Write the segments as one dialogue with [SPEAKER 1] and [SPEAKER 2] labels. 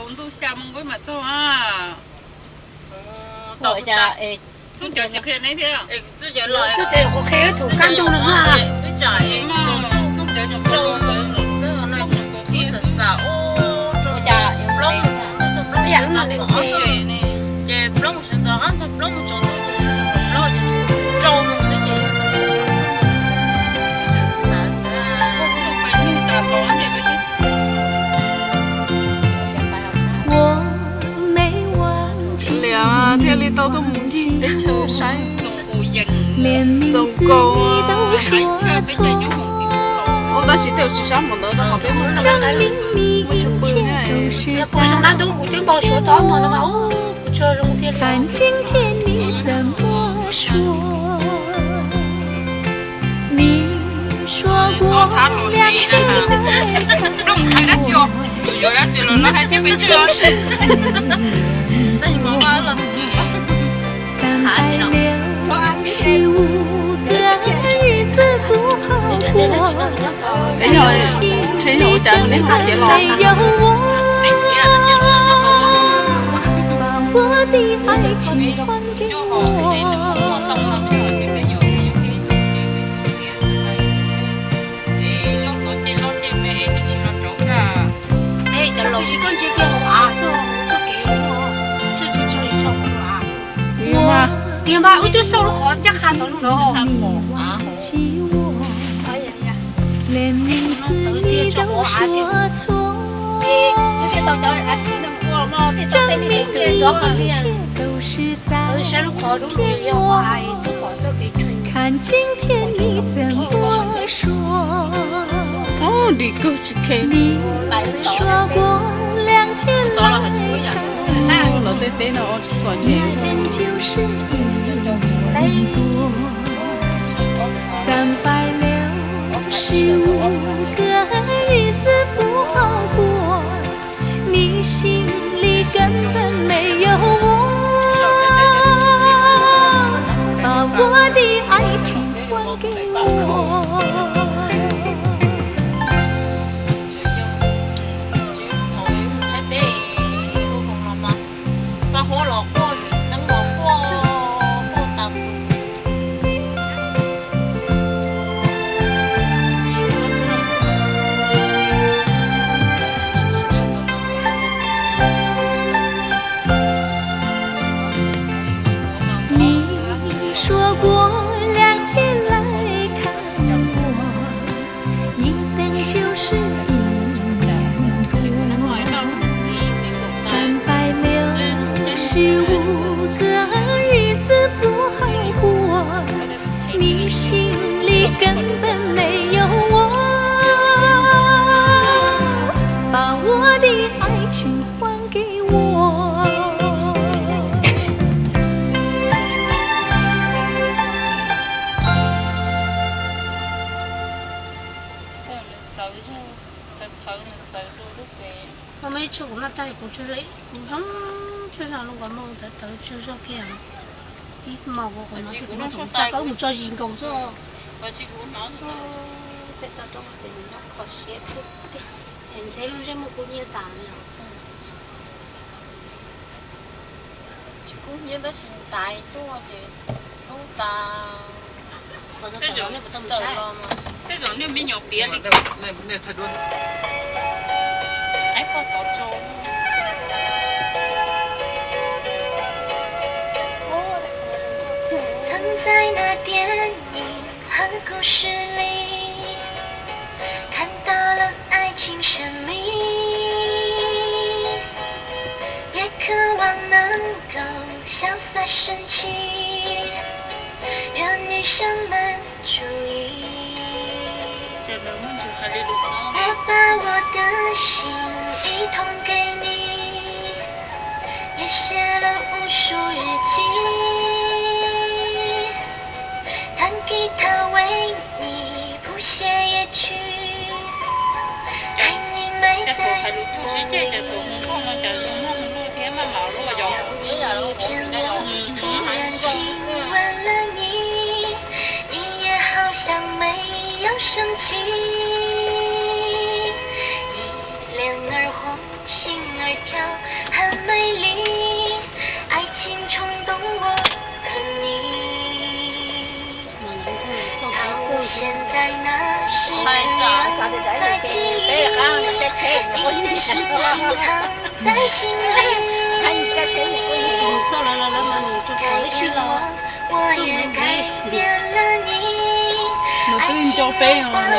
[SPEAKER 1] 中都厦门嗰嘛做啊。
[SPEAKER 2] 我家诶，
[SPEAKER 1] 中间就去那条。
[SPEAKER 3] 这就来，
[SPEAKER 4] 这得我开土干动了嘛。
[SPEAKER 3] 你讲
[SPEAKER 1] 中间就
[SPEAKER 3] 中这那不是啥哦，
[SPEAKER 2] 我家有
[SPEAKER 3] 不弄
[SPEAKER 2] 那
[SPEAKER 3] 这不弄现在的
[SPEAKER 1] 对呢。
[SPEAKER 3] 也不弄现在俺这不弄中的不弄就中的也就是啥的。
[SPEAKER 1] 大包那边。
[SPEAKER 5] 我没忘记
[SPEAKER 4] 俩天里到这母亲的车山，
[SPEAKER 5] 连名字你都说错，
[SPEAKER 4] 我到时就去上门了，到后边我
[SPEAKER 5] 证明你一切都是
[SPEAKER 4] 那
[SPEAKER 5] 在
[SPEAKER 4] 上那都古典包学到嘛了嘛，哦，不这种天
[SPEAKER 5] 看
[SPEAKER 4] 里。
[SPEAKER 5] 今天你怎么说？你说过两天来
[SPEAKER 1] 弄开了酒，有了酒了，那还去没去了？
[SPEAKER 3] 那你妈妈了
[SPEAKER 5] 365个日子不好过，
[SPEAKER 4] 哎呀，前后讲那话题了。
[SPEAKER 5] 没有我，把我的爱情还给我。
[SPEAKER 4] 哎，这老师跟这个话说，说给我，这就叫你照顾啊。
[SPEAKER 5] 我
[SPEAKER 4] 对吧？我就收了好点看到了。哎呀呀，
[SPEAKER 5] 连名字你都说错，证明你一切都是在骗我。看今天你怎么说？
[SPEAKER 4] 哦，你个是开。
[SPEAKER 5] 你说过两天来看我，
[SPEAKER 4] 老对对呢，我转年。
[SPEAKER 5] 等就是一多，365个日子不好过，你心里根本没有我，把我的爱情还给我。你说过两天来看我，一等就是1年多，365个日子不好过，你心里根本没有我，把我的爱情还给我。
[SPEAKER 4] 我没吃过，那带过去了，就上那个梦的都就说这样，一毛我可能就那种在搞不着人工作。
[SPEAKER 2] 这到东边那考试的，
[SPEAKER 4] 现在弄这么过年大了。
[SPEAKER 3] 去过年的是大多的，老大。
[SPEAKER 1] 这种这种就没有别的，
[SPEAKER 6] 那太多。
[SPEAKER 1] 还靠到中。
[SPEAKER 7] 曾在那电影和故事里看到了爱情神秘，也渴望能够潇洒神奇，让女生们注意。我把我的心一同给你，也写了无数日记，弹吉他为你谱写夜曲，爱你埋在梦里。有一天我突然亲吻了你，你也好像没有生气，一脸儿红，心儿跳。记忆，你的事情藏在心里。改变我也改变了你。爱情变化在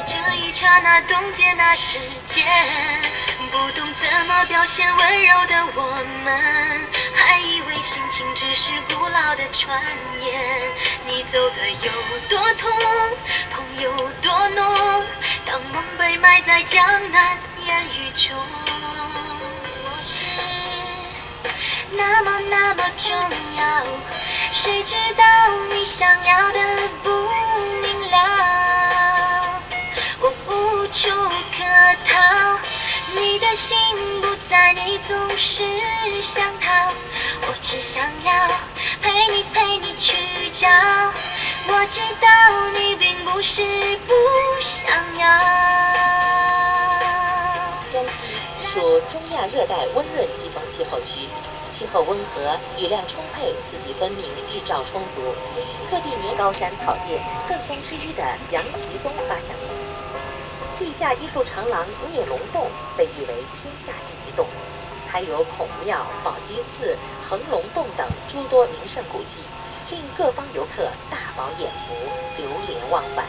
[SPEAKER 7] 这一刹那冻结那时间，不懂怎么表现温柔的我们，还以为心情只是古老的传言。你走的有多痛，痛有多浓，当梦被埋在江南烟雨中。我是那么重要，谁知道你想要的不明了，我无处可逃，你的心不在，你总是想逃，我只想要陪你去找，我知道你并不是不想要。
[SPEAKER 6] 江西属中亚热带温润季风气候区，气候温和，雨量充沛，四季分明，日照充足，各地年高山草甸，各峰之一的杨奇宗发祥地。地下艺术长廊孽龙洞被誉为天下第一洞，还有孔庙、宝鸡寺、恒隆洞等诸多名胜古迹，令各方游客大饱眼福，流连忘返。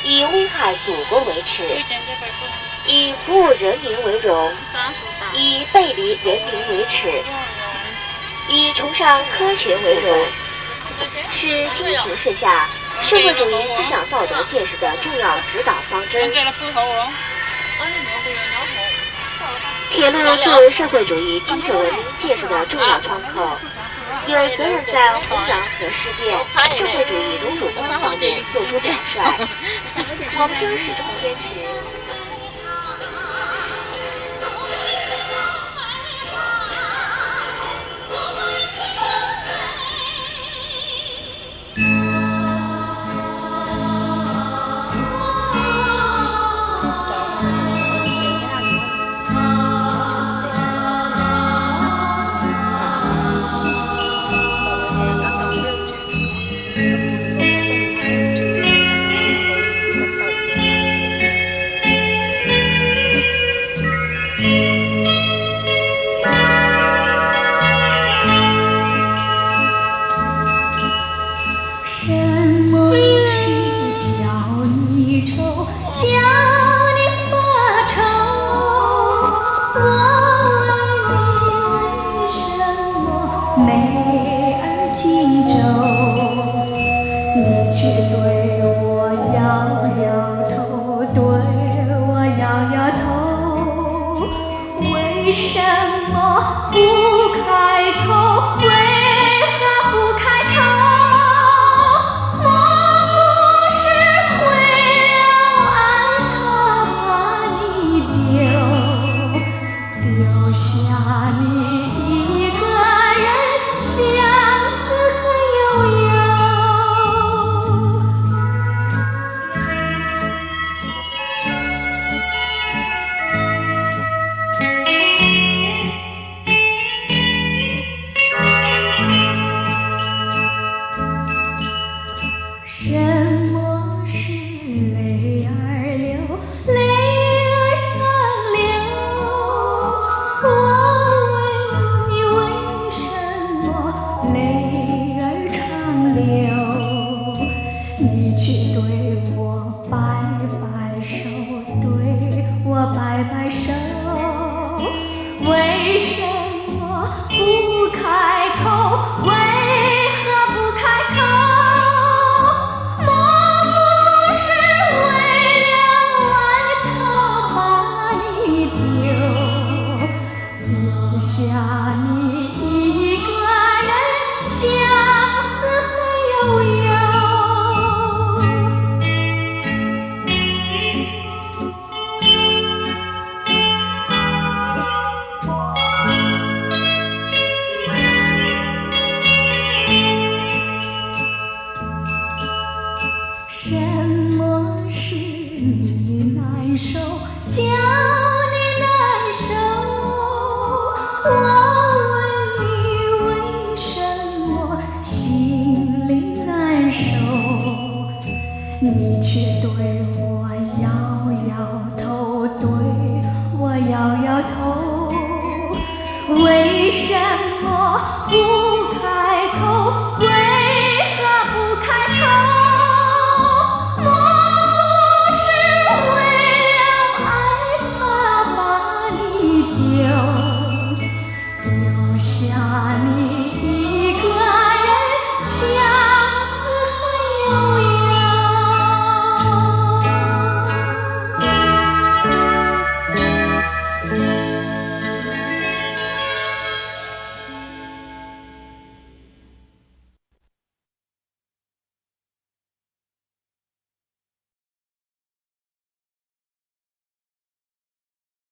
[SPEAKER 6] 以危害祖国为耻，以服务人民为荣，以背离人民为耻，以崇尚科学为荣，是新形势下社会主义思想道德建设的重要指导方针。铁路作为社会主义精神文明建设的重要窗口，有责任在弘扬和实践社会主义民主工方面做出表率。我们将始终坚持。
[SPEAKER 5] 为什么不开口？为何不开口？我不是为了爱他把你丢下你一个人，相思恨悠悠。你却对